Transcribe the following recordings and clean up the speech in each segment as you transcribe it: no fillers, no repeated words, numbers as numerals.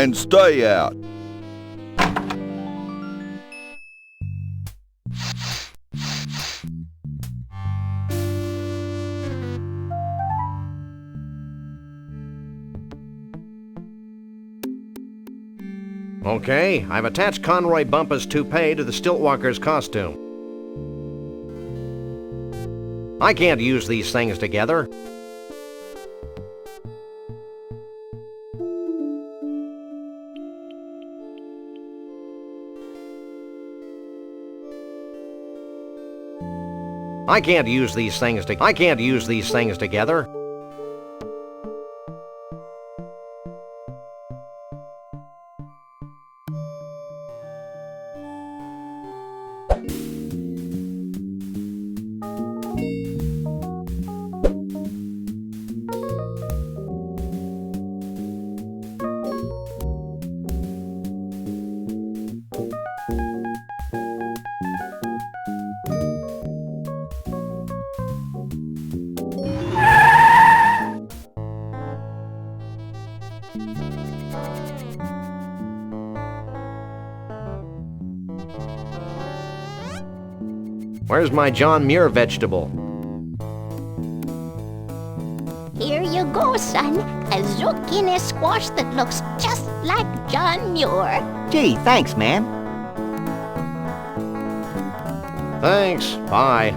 and stay out. Okay, I've attached Conroy Bumpus' toupee to the Stiltwalker's costume. I can't use these things together. I can't use these things together. Where's my John Muir vegetable? Here you go, son. A zucchini squash that looks just like John Muir. Gee, thanks, man. Thanks. Bye.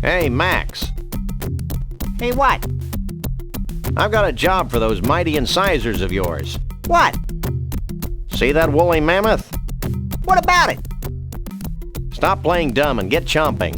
Hey, Max. Hey, what? I've got a job for those mighty incisors of yours. What? See that woolly mammoth? What about it? Stop playing dumb and get chomping.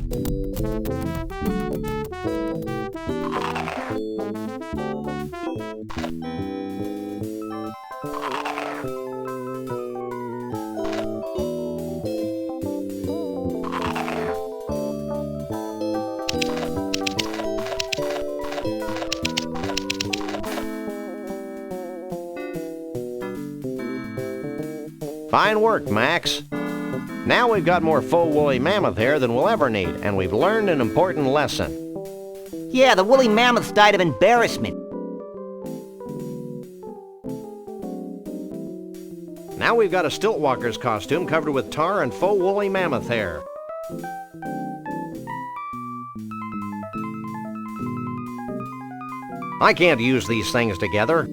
Fine work, Max. Now we've got more faux woolly mammoth hair than we'll ever need, and we've learned an important lesson. Yeah, the woolly mammoths died of embarrassment. Now we've got a Stiltwalker's costume covered with tar and faux woolly mammoth hair. I can't use these things together.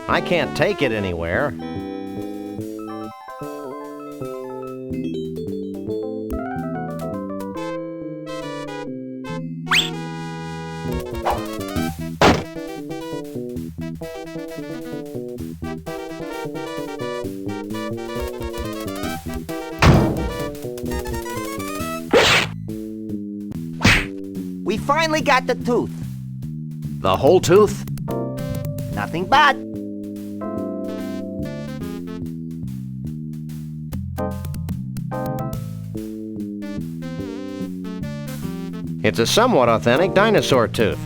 I can't take it anywhere. We finally got the tooth. The whole tooth? Nothing bad. It's a somewhat authentic dinosaur tooth.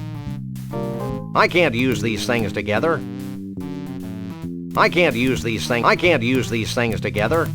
I can't use these things together. I can't use these things together.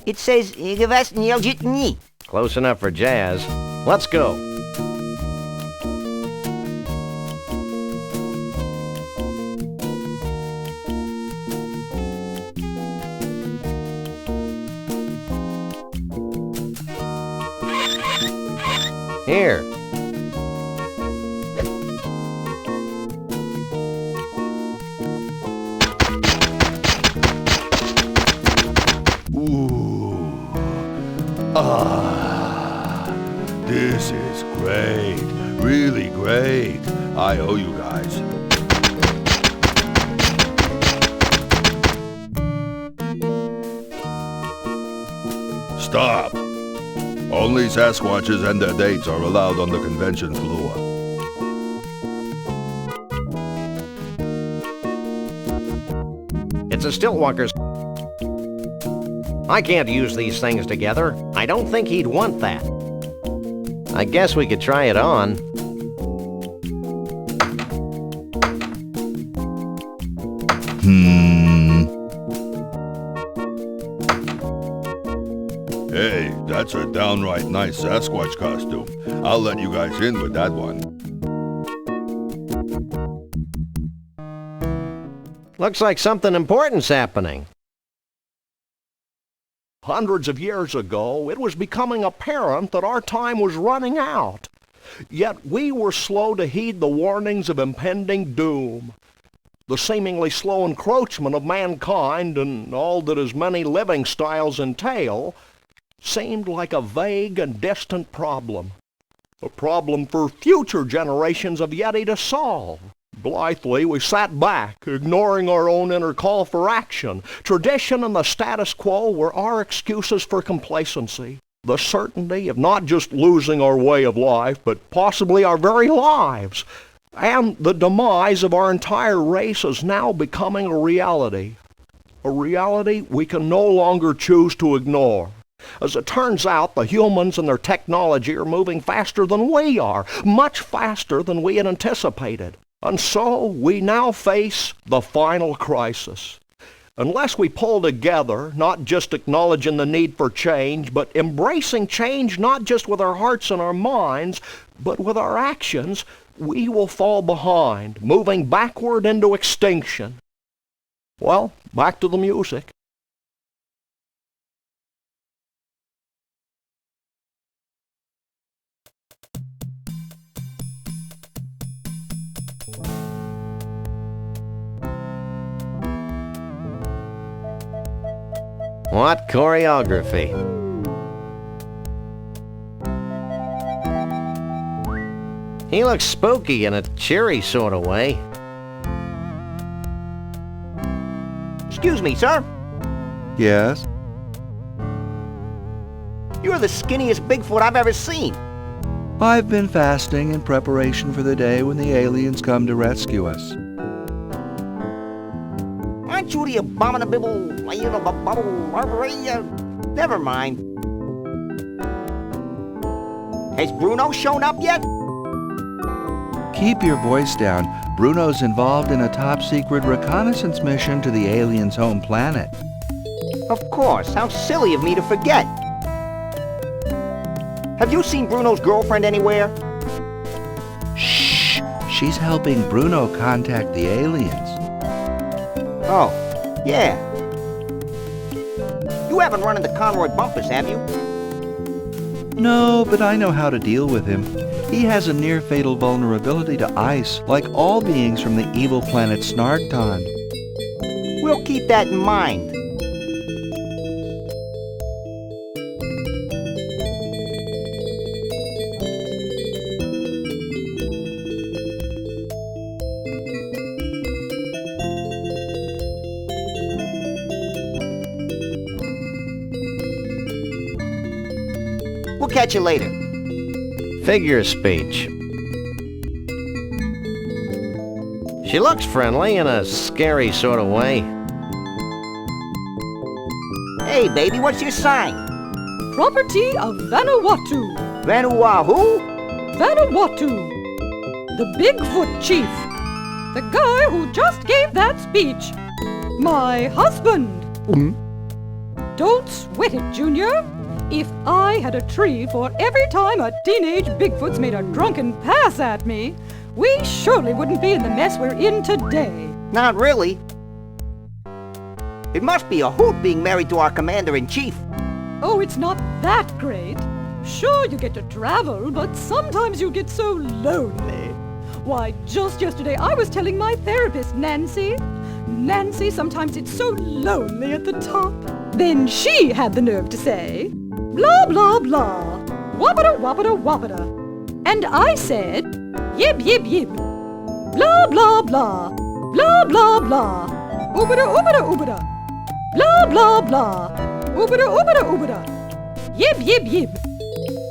It says, "Ni." Close enough for jazz. Let's go. Here. This is great. Really great. I owe you guys. Stop. Only Sasquatches and their dates are allowed on the convention floor. It's a Stillwalker's. I can't use these things together. I don't think he'd want that. I guess we could try it on. Hey, that's a downright nice Sasquatch costume. I'll let you guys in with that one. Looks like something important's happening. Hundreds of years ago, it was becoming apparent that our time was running out. Yet we were slow to heed the warnings of impending doom. The seemingly slow encroachment of mankind and all that his many living styles entail seemed like a vague and distant problem. A problem for future generations of Yeti to solve. Blithely, we sat back, ignoring our own inner call for action. Tradition and the status quo were our excuses for complacency. The certainty of not just losing our way of life, but possibly our very lives. And the demise of our entire race is now becoming a reality. A reality we can no longer choose to ignore. As it turns out, the humans and their technology are moving faster than we are, much faster than we had anticipated. And so we now face the final crisis. Unless we pull together, not just acknowledging the need for change, but embracing change not just with our hearts and our minds, but with our actions, we will fall behind, moving backward into extinction. Well, back to the music. What choreography? He looks spooky in a cheery sort of way. Excuse me, sir. Yes? You're the skinniest Bigfoot I've ever seen. I've been fasting in preparation for the day when the aliens come to rescue us. Aren't you the abominable, never mind. Has Bruno shown up yet? Keep your voice down. Bruno's involved in a top-secret reconnaissance mission to the aliens' home planet. Of course, how silly of me to forget. Have you seen Bruno's girlfriend anywhere? Shh! She's helping Bruno contact the aliens. Oh, yeah. You haven't run into Conroy Bumpus, have you? No, but I know how to deal with him. He has a near-fatal vulnerability to ice, like all beings from the evil planet Snarkton. We'll keep that in mind. We'll catch you later. Figure speech. She looks friendly in a scary sort of way. Hey, baby, what's your sign? Property of Vanuatu. Vanuatu? Vanuatu. The Bigfoot Chief. The guy who just gave that speech. My husband. Don't sweat it, Junior. If I had a tree for every time a teenage Bigfoot's made a drunken pass at me, we surely wouldn't be in the mess we're in today. Not really. It must be a hoot being married to our commander-in-chief. Oh, it's not that great. Sure, you get to travel, but sometimes you get so lonely. Why, just yesterday I was telling my therapist, Nancy, sometimes it's so lonely at the top. Then she had the nerve to say, blah, blah, blah, wappada, wappada, wappada. And I said, yib, yib, yib, blah, blah, blah, blah, blah, blah, oobada, oobada, oobada, blah, blah, blah, oobada, oobada, oobada, yib, yib, yib,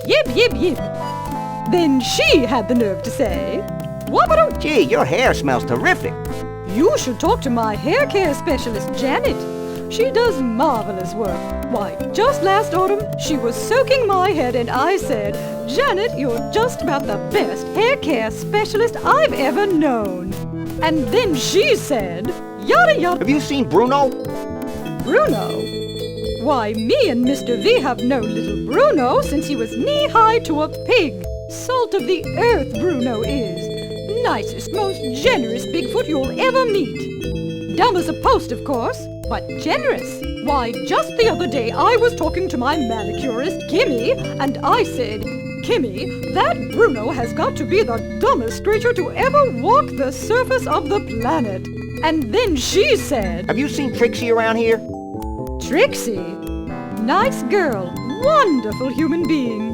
yib, yib, yib. Then she had the nerve to say, wappada. Gee, your hair smells terrific. You should talk to my hair care specialist, Janet. She does marvelous work. Why, just last autumn, she was soaking my head and I said, Janet, you're just about the best hair care specialist I've ever known. And then she said, yada yada. Have you seen Bruno? Bruno? Why, me and Mr. V have known little Bruno since he was knee-high to a pig. Salt of the earth, Bruno is. Nicest, most generous Bigfoot you'll ever meet. Dumb as a post, of course, but generous. Why, just the other day I was talking to my manicurist, Kimmy, and I said, Kimmy, that Bruno has got to be the dumbest creature to ever walk the surface of the planet. And then she said, Have you seen Trixie around here? Trixie? Nice girl, wonderful human being.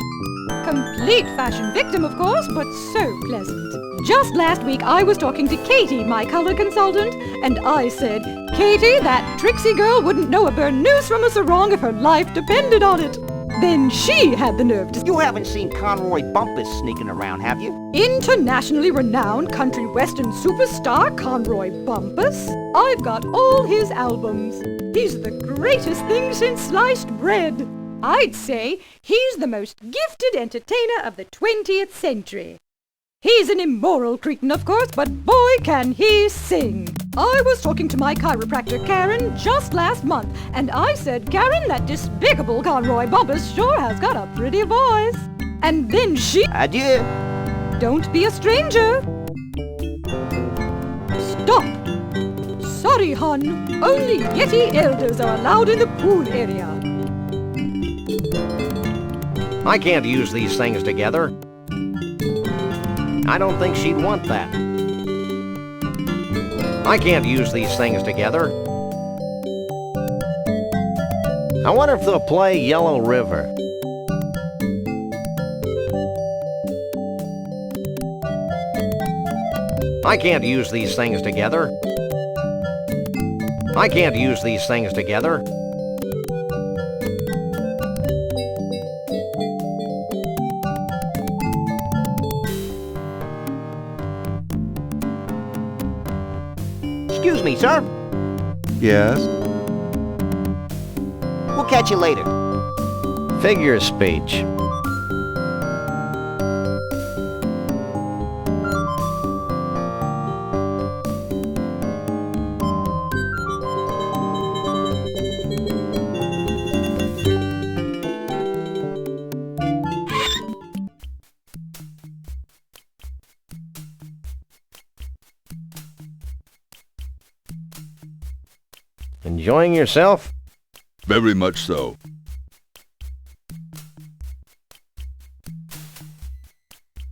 Complete fashion victim, of course, but so pleasant. Just last week I was talking to Katie, my color consultant, and I said, Katie, that Trixie girl wouldn't know a burnoose from a sarong if her life depended on it. Then she had the nerve to... You haven't seen Conroy Bumpus sneaking around, have you? Internationally renowned country western superstar Conroy Bumpus. I've got all his albums. He's the greatest thing since sliced bread. I'd say he's the most gifted entertainer of the 20th century. He's an immoral cretin, of course, but boy, can he sing. I was talking to my chiropractor, Karen, just last month, and I said, Karen, that despicable Conroy Bumpus sure has got a pretty voice. And then she... Adieu. Don't be a stranger. Stop. Sorry, hon. Only Yeti elders are allowed in the pool area. I can't use these things together. I don't think she'd want that. I can't use these things together. I wonder if they'll play Yellow River. I can't use these things together. I can't use these things together. Excuse me, sir. Yes? We'll catch you later. Figure speech. Enjoying yourself? Very much so.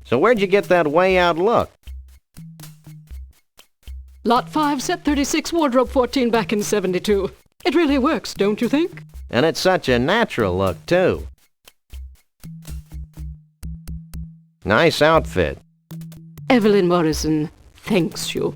So where'd you get that way out look? Lot 5, set 36, wardrobe 14 back in 72. It really works, don't you think? And it's such a natural look, too. Nice outfit. Evelyn Morrison thanks you.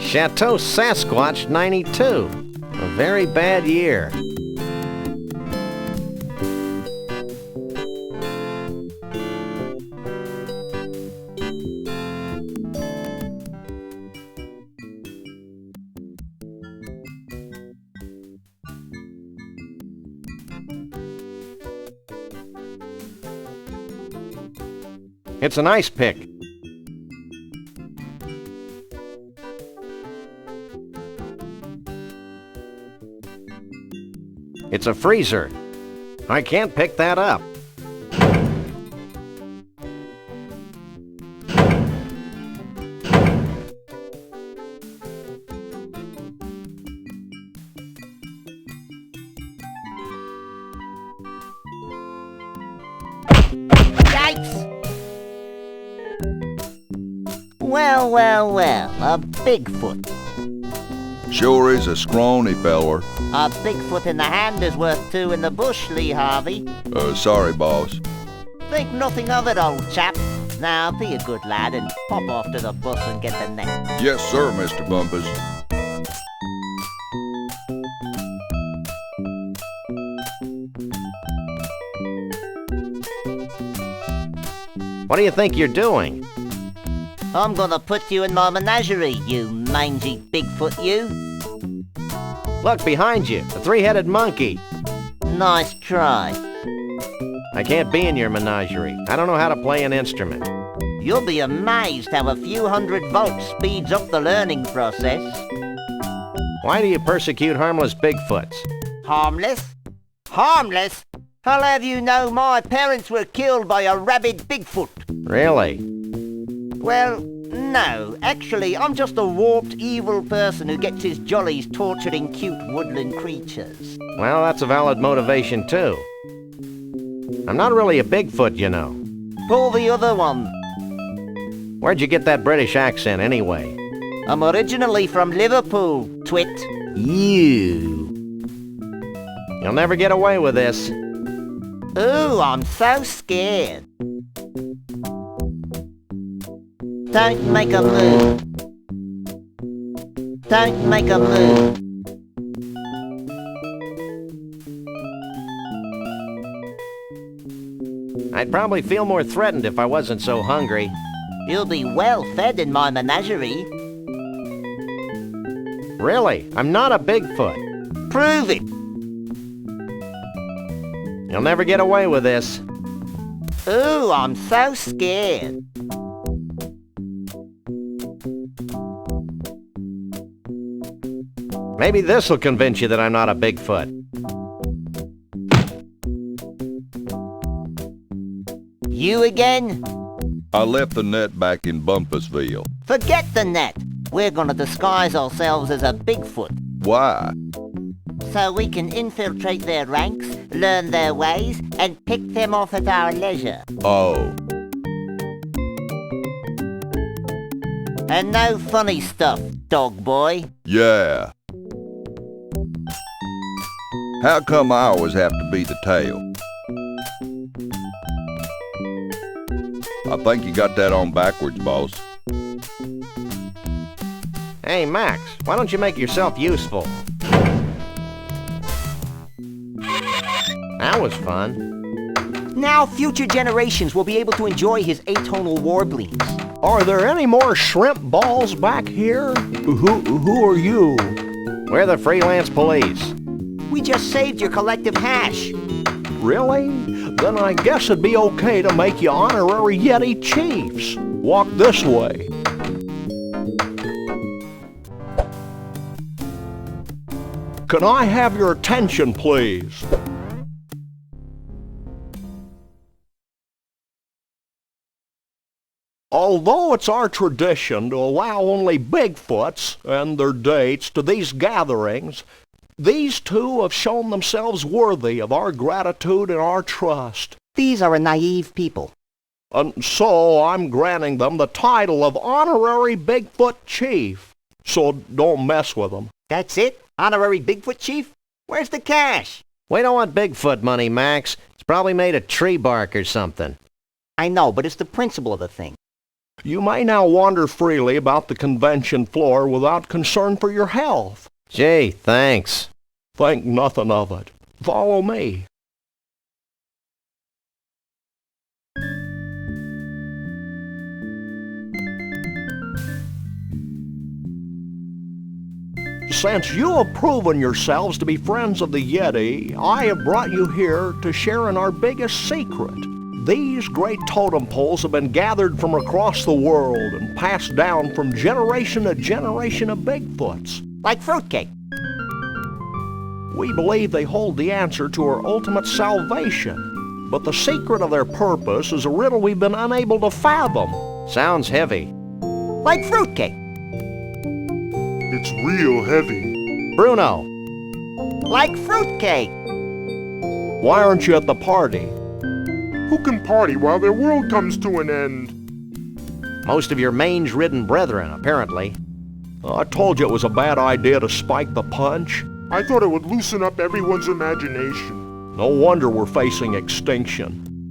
Chateau Sasquatch 92. A very bad year. It's an ice pick. It's a freezer. I can't pick that up. Yikes! Well, well, well, a Bigfoot. Sure is a scrawny feller. A Bigfoot in the hand is worth two in the bush, Lee Harvey. Sorry, boss. Think nothing of it, old chap. Now, be a good lad and pop off to the bus and get the net. Yes, sir, Mr. Bumpus. What do you think you're doing? I'm gonna put you in my menagerie, you mangy Bigfoot, you. Look, behind you, the three-headed monkey. Nice try. I can't be in your menagerie. I don't know how to play an instrument. You'll be amazed how a few hundred volts speeds up the learning process. Why do you persecute harmless Bigfoots? Harmless? Harmless? I'll have you know my parents were killed by a rabid Bigfoot. Really? Well, no. Actually, I'm just a warped, evil person who gets his jollies torturing cute woodland creatures. Well, that's a valid motivation, too. I'm not really a Bigfoot, you know. Pull the other one. Where'd you get that British accent, anyway? I'm originally from Liverpool, twit. You'll never get away with this. Ooh, I'm so scared. Don't make a move. Don't make a move. I'd probably feel more threatened if I wasn't so hungry. You'll be well fed in my menagerie. Really? I'm not a Bigfoot. Prove it. You'll never get away with this. Ooh, I'm so scared. Maybe this'll convince you that I'm not a Bigfoot. You again? I left the net back in Bumpusville. Forget the net. We're gonna disguise ourselves as a Bigfoot. Why? So we can infiltrate their ranks, learn their ways, and pick them off at our leisure. Oh. And no funny stuff, dog boy. Yeah. How come I always have to be the tail? I think you got that on backwards, boss. Hey, Max, why don't you make yourself useful? That was fun. Now future generations will be able to enjoy his atonal warblings. Are there any more shrimp balls back here? Who are you? We're the freelance police. We just saved your collective hash. Really? Then I guess it'd be okay to make you honorary Yeti chiefs. Walk this way. Can I have your attention, please? Although it's our tradition to allow only Bigfoots and their dates to these gatherings, these two have shown themselves worthy of our gratitude and our trust. These are a naive people. And so I'm granting them the title of Honorary Bigfoot Chief. So don't mess with them. That's it? Honorary Bigfoot Chief? Where's the cash? We don't want Bigfoot money, Max. It's probably made of tree bark or something. I know, but it's the principle of the thing. You may now wander freely about the convention floor without concern for your health. Gee, thanks. Think nothing of it. Follow me. Since you have proven yourselves to be friends of the Yeti, I have brought you here to share in our biggest secret. These great totem poles have been gathered from across the world and passed down from generation to generation of Bigfoots. Like fruitcake. We believe they hold the answer to our ultimate salvation, but the secret of their purpose is a riddle we've been unable to fathom. Sounds heavy. Like fruitcake. It's real heavy. Bruno! Like fruitcake. Why aren't you at the party? Who can party while their world comes to an end? Most of your mange-ridden brethren, apparently. I told you it was a bad idea to spike the punch. I thought it would loosen up everyone's imagination. No wonder we're facing extinction.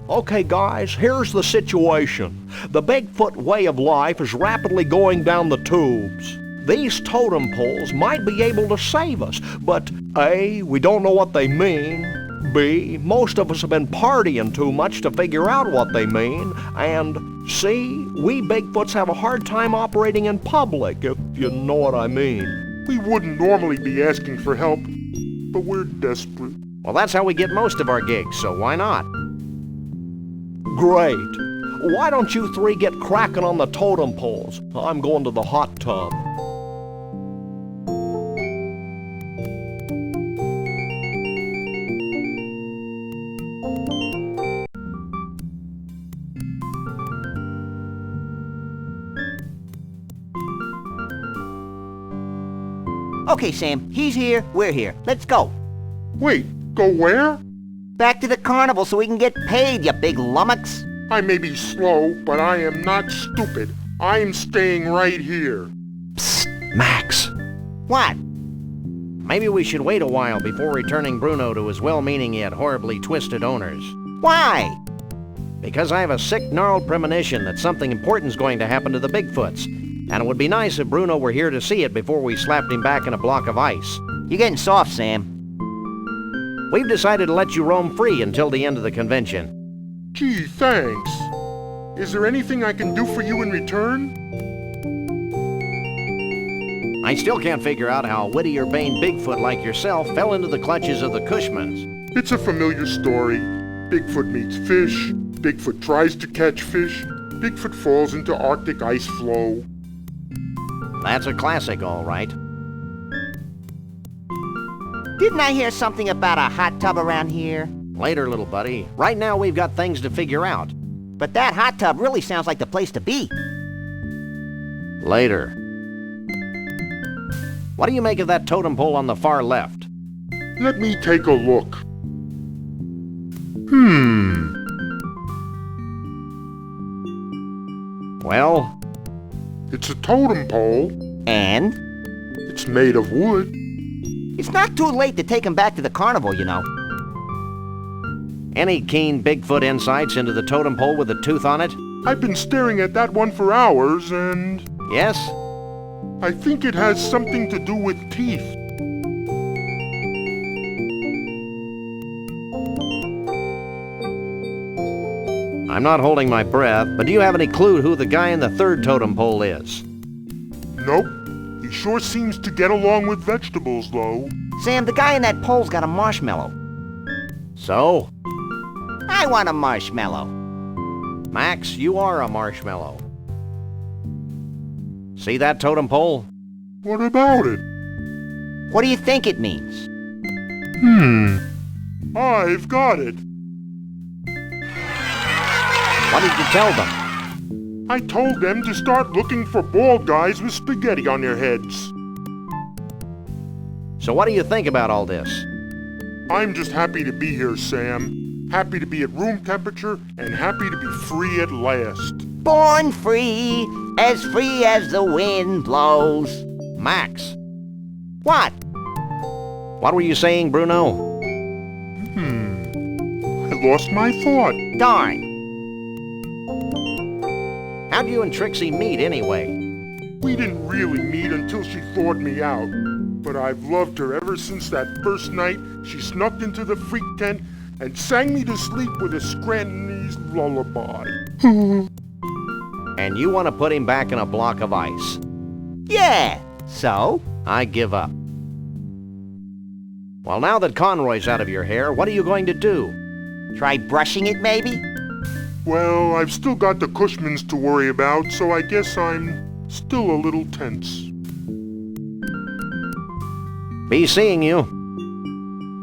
Okay, guys, here's the situation. The Bigfoot way of life is rapidly going down the tubes. These totem poles might be able to save us, but A, we don't know what they mean. B, most of us have been partying too much to figure out what they mean. And C, we Bigfoots have a hard time operating in public, if you know what I mean. We wouldn't normally be asking for help, but we're desperate. Well, that's how we get most of our gigs, so why not? Great. Why don't you three get cracking on the totem poles? I'm going to the hot tub. Okay, Sam, he's here, we're here. Let's go. Wait, go where? Back to the carnival so we can get paid, you big lummox. I may be slow, but I am not stupid. I'm staying right here. Psst, Max. What? Maybe we should wait a while before returning Bruno to his well-meaning yet horribly twisted owners. Why? Because I have a sick, gnarled premonition that something important's going to happen to the Bigfoots. And it would be nice if Bruno were here to see it before we slapped him back in a block of ice. You're getting soft, Sam. We've decided to let you roam free until the end of the convention. Gee, thanks. Is there anything I can do for you in return? I still can't figure out how a witty urbane Bigfoot like yourself fell into the clutches of the Cushmans. It's a familiar story. Bigfoot meets fish. Bigfoot tries to catch fish. Bigfoot falls into Arctic ice flow. That's a classic, all right. Didn't I hear something about a hot tub around here? Later, little buddy. Right now, we've got things to figure out. But that hot tub really sounds like the place to be. Later. What do you make of that totem pole on the far left? Let me take a look. Well? It's a totem pole. And? It's made of wood. It's not too late to take him back to the carnival, you know. Any keen Bigfoot insights into the totem pole with a tooth on it? I've been staring at that one for hours, and Yes? I think it has something to do with teeth. I'm not holding my breath, but do you have any clue who the guy in the third totem pole is? Nope. He sure seems to get along with vegetables, though. Sam, the guy in that pole's got a marshmallow. So? I want a marshmallow. Max, you are a marshmallow. See that totem pole? What about it? What do you think it means? I've got it. What did you tell them? I told them to start looking for bald guys with spaghetti on their heads. So what do you think about all this? I'm just happy to be here, Sam. Happy to be at room temperature and happy to be free at last. Born free as the wind blows. Max, What? what were you saying, Bruno? I lost my thought. Darn. How'd you and Trixie meet anyway? We didn't really meet until she thawed me out. But I've loved her ever since that first night she snuck into the freak tent and sang me to sleep with a Scrantonese lullaby. And you want to put him back in a block of ice? Yeah, so? I give up. Well, now that Conroy's out of your hair, what are you going to do? Try brushing it, maybe? Well, I've still got the Cushmans to worry about, so I guess I'm still a little tense. Be seeing you.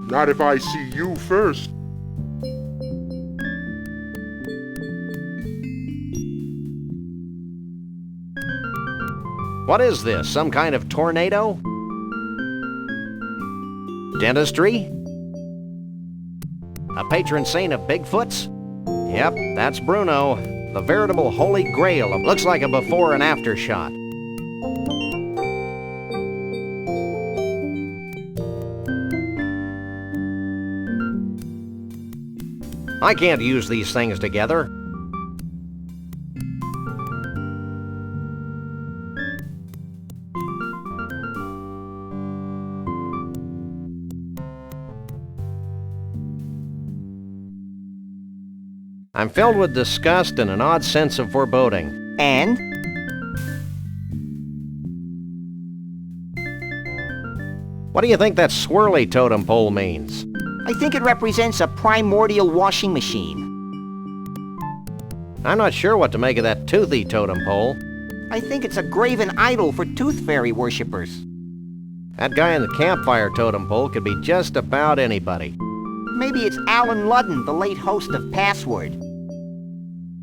Not if I see you first. What is this, some kind of tornado? Dentistry? A patron saint of Bigfoots? Yep, that's Bruno, the veritable holy grail of looks like a before and after shot. I can't use these things together. I'm filled with disgust and an odd sense of foreboding. And? What do you think that swirly totem pole means? I think it represents a primordial washing machine. I'm not sure what to make of that toothy totem pole. I think it's a graven idol for tooth fairy worshippers. That guy in the campfire totem pole could be just about anybody. Maybe it's Alan Ludden, the late host of Password.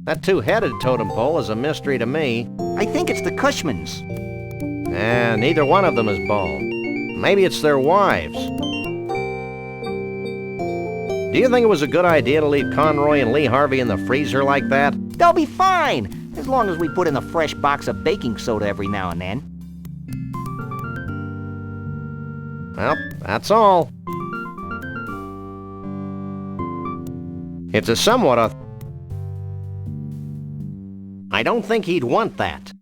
That two-headed totem pole is a mystery to me. I think it's the Cushmans. Neither one of them is bald. Maybe it's their wives. Do you think it was a good idea to leave Conroy and Lee Harvey in the freezer like that? They'll be fine, as long as we put in a fresh box of baking soda every now and then. Well, that's all. It's a somewhat I don't think he'd want that.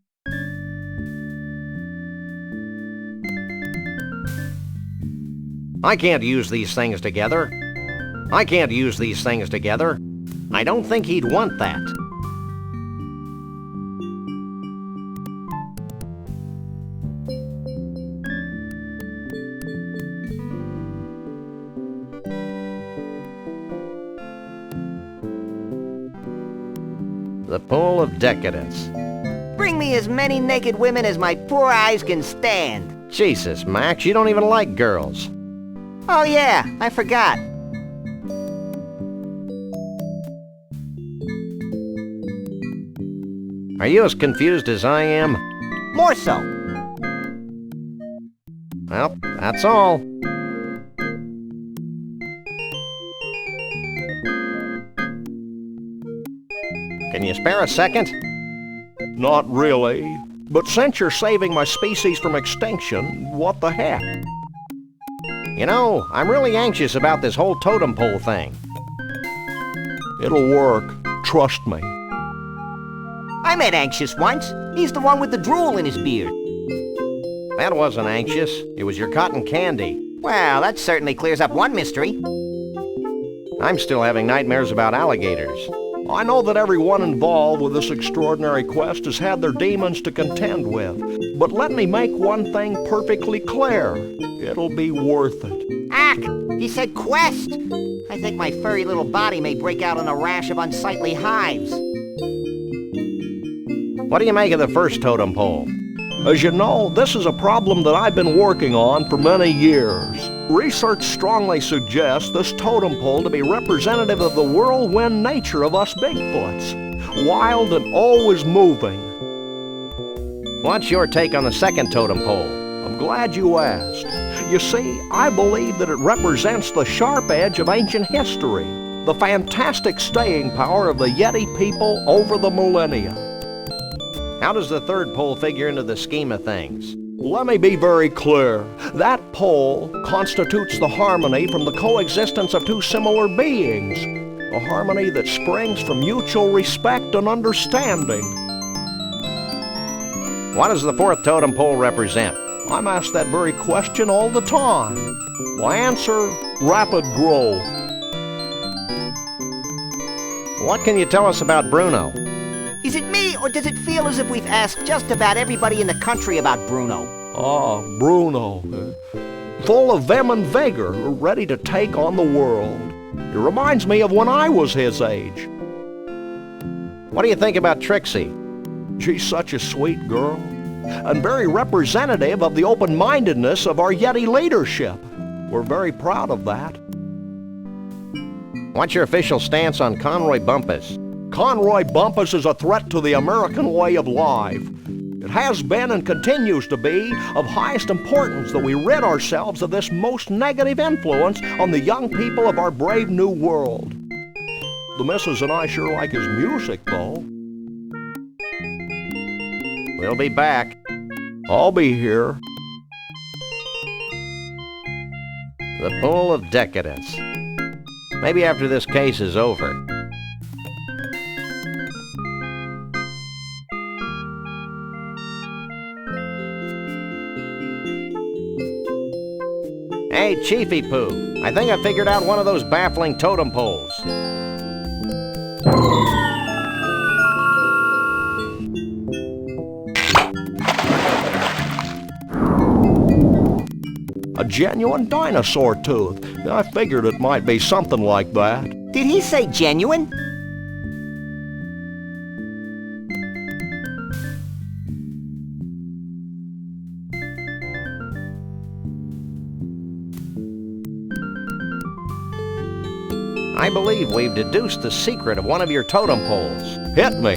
I can't use these things together. I can't use these things together. I don't think he'd want that. The pool of decadence. Bring me as many naked women as my poor eyes can stand. Jesus, Max, you don't even like girls. Oh yeah, I forgot. Are you as confused as I am? More so. Well, that's all. Can you spare a second? Not really. But since you're saving my species from extinction, what the heck? You know, I'm really anxious about this whole totem pole thing. It'll work. Trust me. I met Anxious once. He's the one with the drool in his beard. That wasn't anxious. It was your cotton candy. Well, that certainly clears up one mystery. I'm still having nightmares about alligators. I know that everyone involved with this extraordinary quest has had their demons to contend with, but let me make one thing perfectly clear. It'll be worth it. Ack! He said quest! I think my furry little body may break out in a rash of unsightly hives. What do you make of the first totem pole? As you know, this is a problem that I've been working on for many years. Research strongly suggests this totem pole to be representative of the whirlwind nature of us Bigfoots, wild and always moving. What's your take on the second totem pole? I'm glad you asked. You see, I believe that it represents the sharp edge of ancient history, the fantastic staying power of the Yeti people over the millennia. How does the third pole figure into the scheme of things? Let me be very clear. That pole constitutes the harmony from the coexistence of two similar beings, a harmony that springs from mutual respect and understanding. What does the fourth totem pole represent? I'm asked that very question all the time. My answer, rapid growth. What can you tell us about Bruno? Is it me, or does it feel as if we've asked just about everybody in the country about Bruno? Ah, Bruno. Full of vim and vigor, ready to take on the world. It reminds me of when I was his age. What do you think about Trixie? She's such a sweet girl, and very representative of the open-mindedness of our Yeti leadership. We're very proud of that. What's your official stance on Conroy Bumpus? Conroy Bumpus is a threat to the American way of life. It has been and continues to be of highest importance that we rid ourselves of this most negative influence on the young people of our brave new world. The missus and I sure like his music, though. We'll be back. I'll be here. The Pool of Decadence. Maybe after this case is over. Hey, Chiefy Poo, I think I figured out one of those baffling totem poles. A genuine dinosaur tooth. I figured it might be something like that. Did he say genuine? I believe we've deduced the secret of one of your totem poles. Hit me.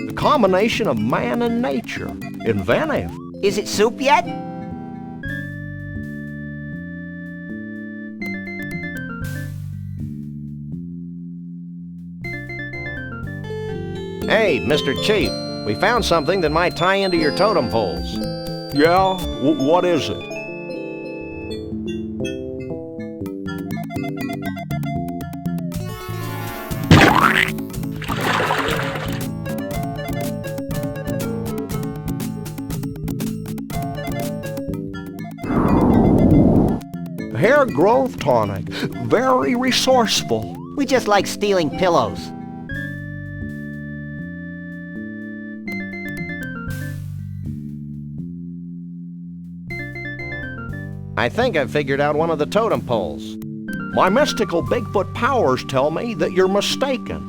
The combination of man and nature. Inventive. Is it soup yet? Hey, Mr. Chief, we found something that might tie into your totem poles. Yeah? What is it? Hair growth tonic. Very resourceful. We just like stealing pillows. I think I've figured out one of the totem poles. My mystical Bigfoot powers tell me that you're mistaken.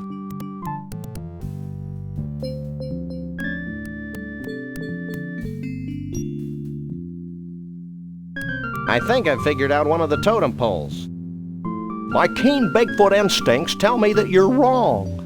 I think I've figured out one of the totem poles. My keen Bigfoot instincts tell me that you're wrong.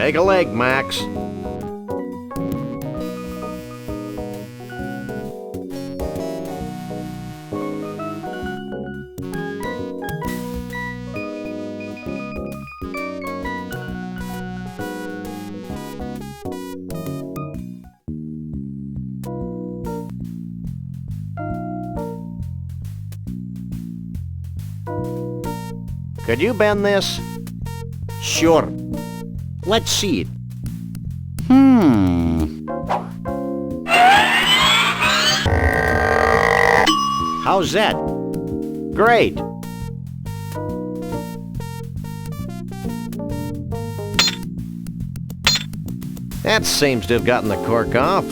Take a leg, Max. Could you bend this? Sure. Let's see it. How's that? Great. That seems to have gotten the cork off.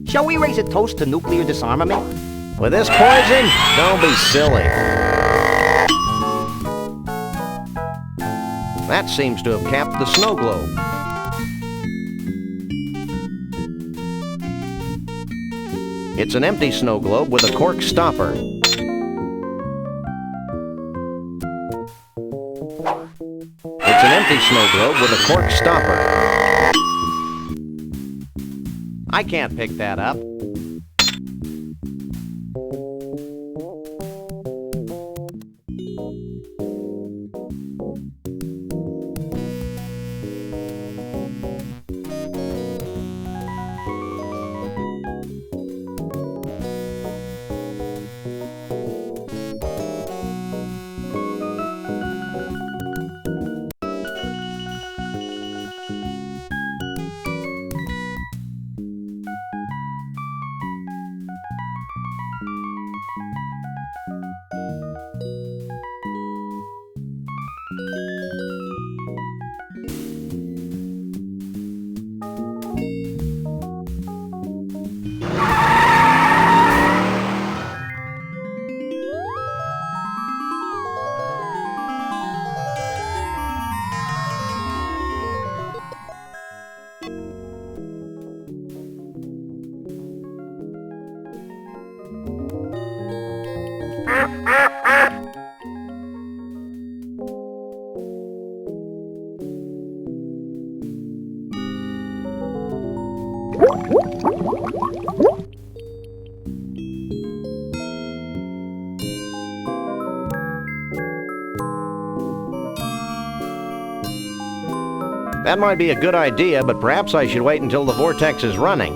Shall we raise a toast to nuclear disarmament? With this poison? Don't be silly. That seems to have capped the snow globe. It's an empty snow globe with a cork stopper. It's an empty snow globe with a cork stopper. I can't pick that up. That might be a good idea, but perhaps I should wait until the vortex is running.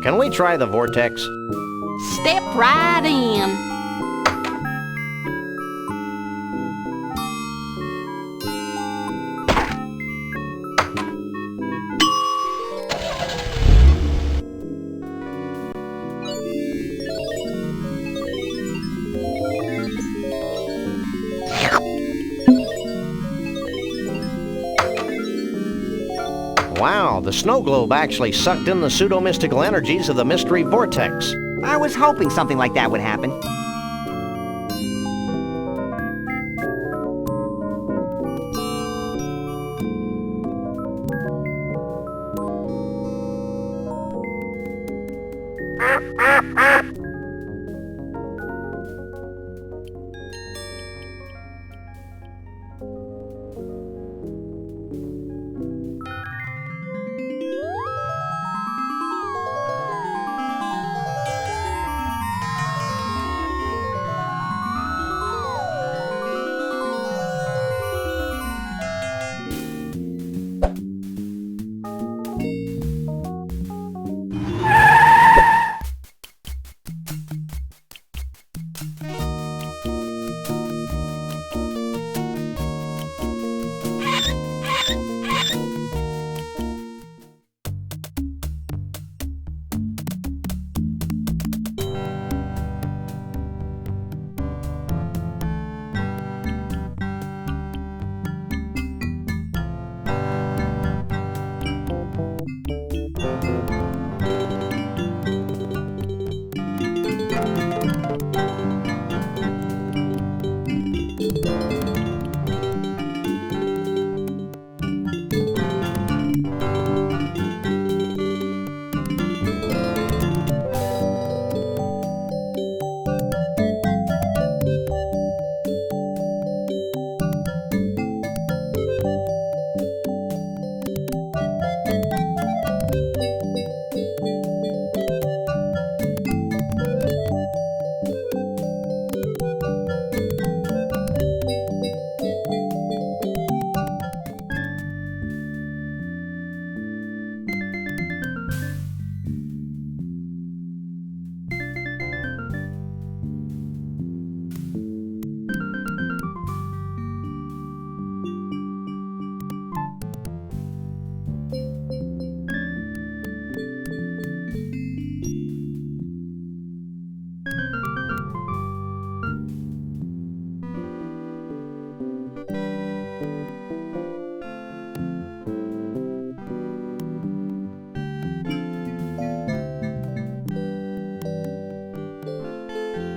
Can we try the vortex? Step right in. Wow, the snow globe actually sucked in the pseudo-mystical energies of the mystery vortex. I was hoping something like that would happen.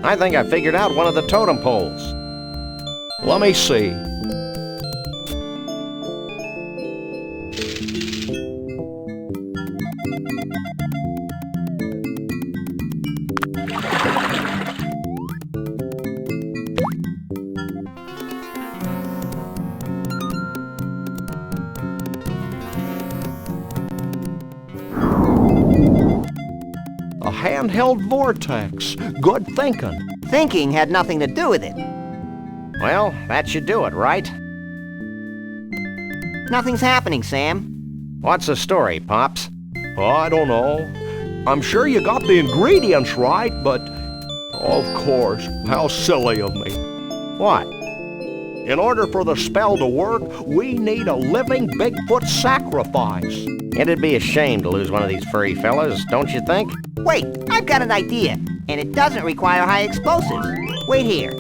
I think I figured out one of the totem poles. Let me see. A handheld vortex. Good thinking. Thinking had nothing to do with it. Well, that should do it, right? Nothing's happening, Sam. What's the story, Pops? I don't know. I'm sure you got the ingredients right, but... Of course, how silly of me. What? In order for the spell to work, we need a living Bigfoot sacrifice. It'd be a shame to lose one of these furry fellas, don't you think? Wait, I've got an idea, and it doesn't require high explosives. Wait here.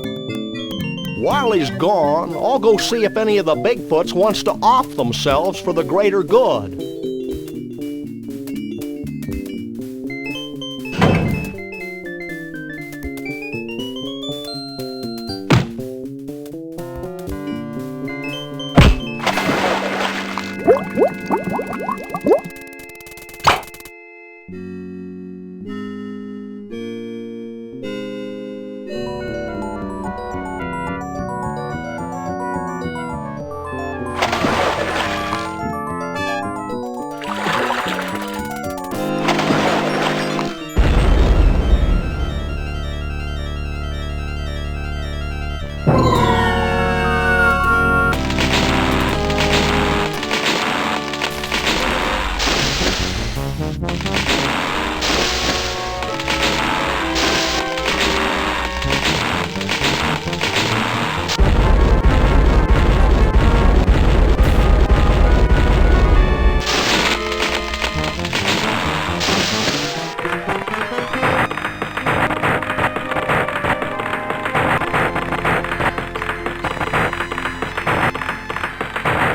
While he's gone, I'll go see if any of the Bigfoots wants to off themselves for the greater good.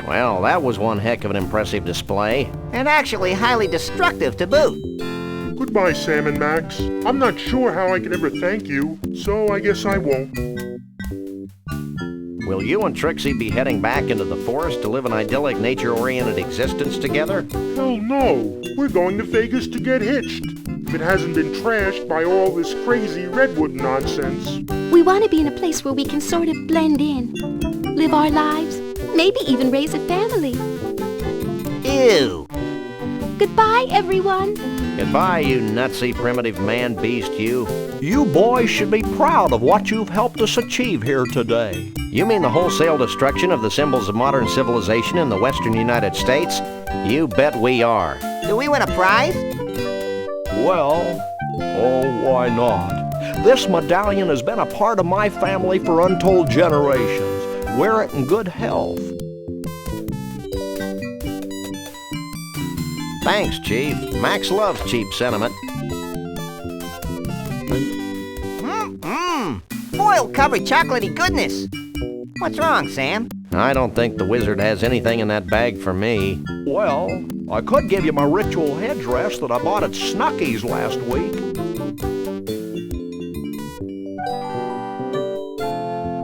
Well, that was one heck of an impressive display. And actually highly destructive to boot. Goodbye, Sam and Max. I'm not sure how I can ever thank you, so I guess I won't. Will you and Trixie be heading back into the forest to live an idyllic, nature-oriented existence together? Hell no! We're going to Vegas to get hitched. If it hasn't been trashed by all this crazy redwood nonsense. We want to be in a place where we can sort of blend in, live our lives, maybe even raise a family. Ew. Goodbye, everyone. Goodbye, you nutsy primitive man-beast, you. You boys should be proud of what you've helped us achieve here today. You mean the wholesale destruction of the symbols of modern civilization in the western United States? You bet we are. Do we win a prize? Well, oh, why not? This medallion has been a part of my family for untold generations. Wear it in good health. Thanks, Chief. Max loves cheap sentiment. Foil-covered chocolatey goodness. What's wrong, Sam? I don't think the wizard has anything in that bag for me. Well, I could give you my ritual headdress that I bought at Snucky's last week.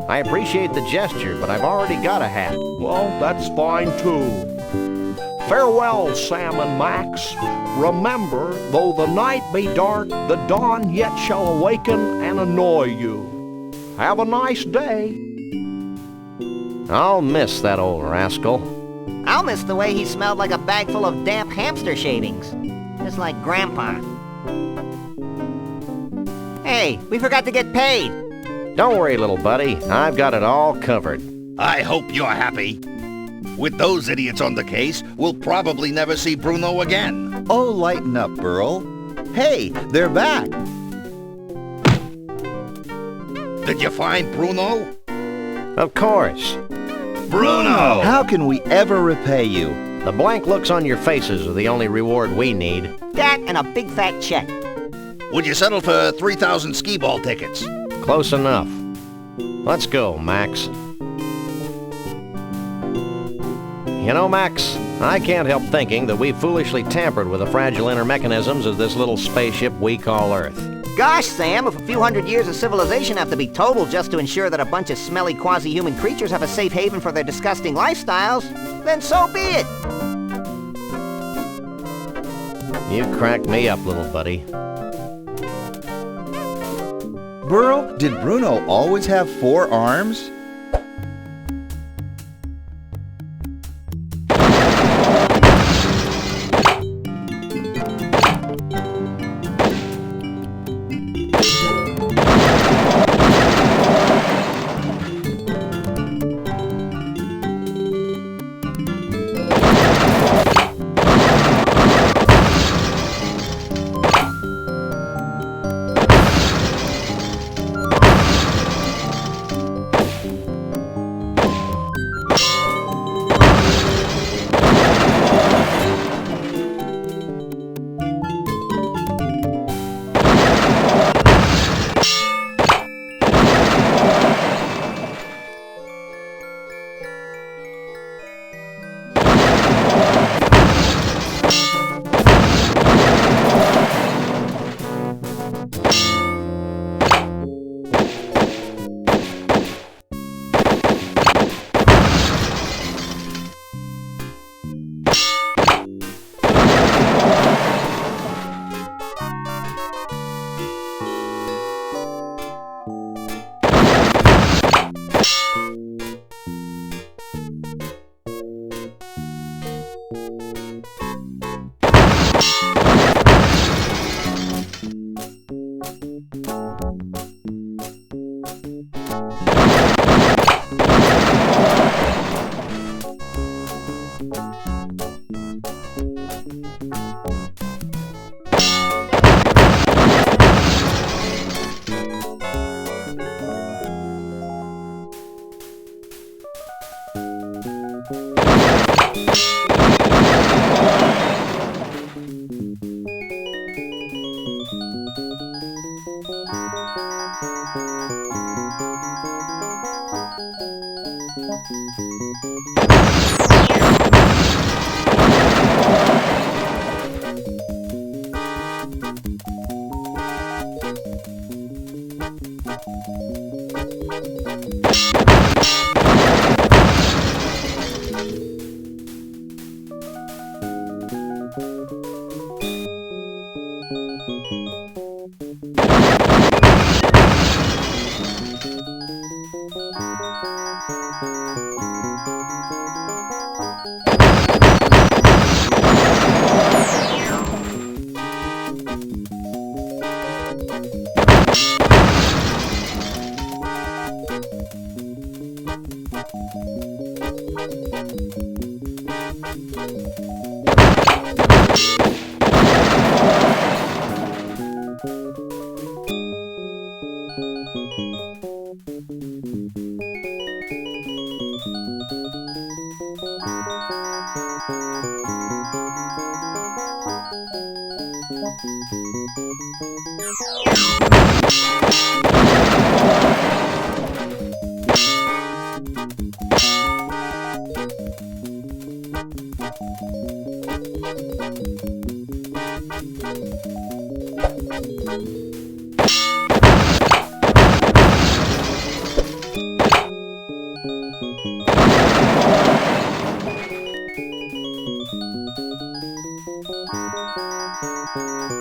I appreciate the gesture, but I've already got a hat. Well, that's fine too. Farewell, Sam and Max. Remember, though the night be dark, the dawn yet shall awaken and annoy you. Have a nice day. I'll miss that old rascal. I'll miss the way he smelled like a bag full of damp hamster shavings. Just like Grandpa. Hey, we forgot to get paid. Don't worry, little buddy. I've got it all covered. I hope you're happy. With those idiots on the case, we'll probably never see Bruno again. Oh, lighten up, Burl. Hey, they're back. Did you find Bruno? Of course. Bruno! How can we ever repay you? The blank looks on your faces are the only reward we need. That and a big fat check. Would you settle for 3,000 skee-ball tickets? Close enough. Let's go, Max. You know, Max, I can't help thinking that we foolishly tampered with the fragile inner mechanisms of this little spaceship we call Earth. Gosh, Sam, if a few hundred years of civilization have to be totaled just to ensure that a bunch of smelly quasi-human creatures have a safe haven for their disgusting lifestyles, then so be it. You cracked me up, little buddy. Burl, did Bruno always have 4 arms?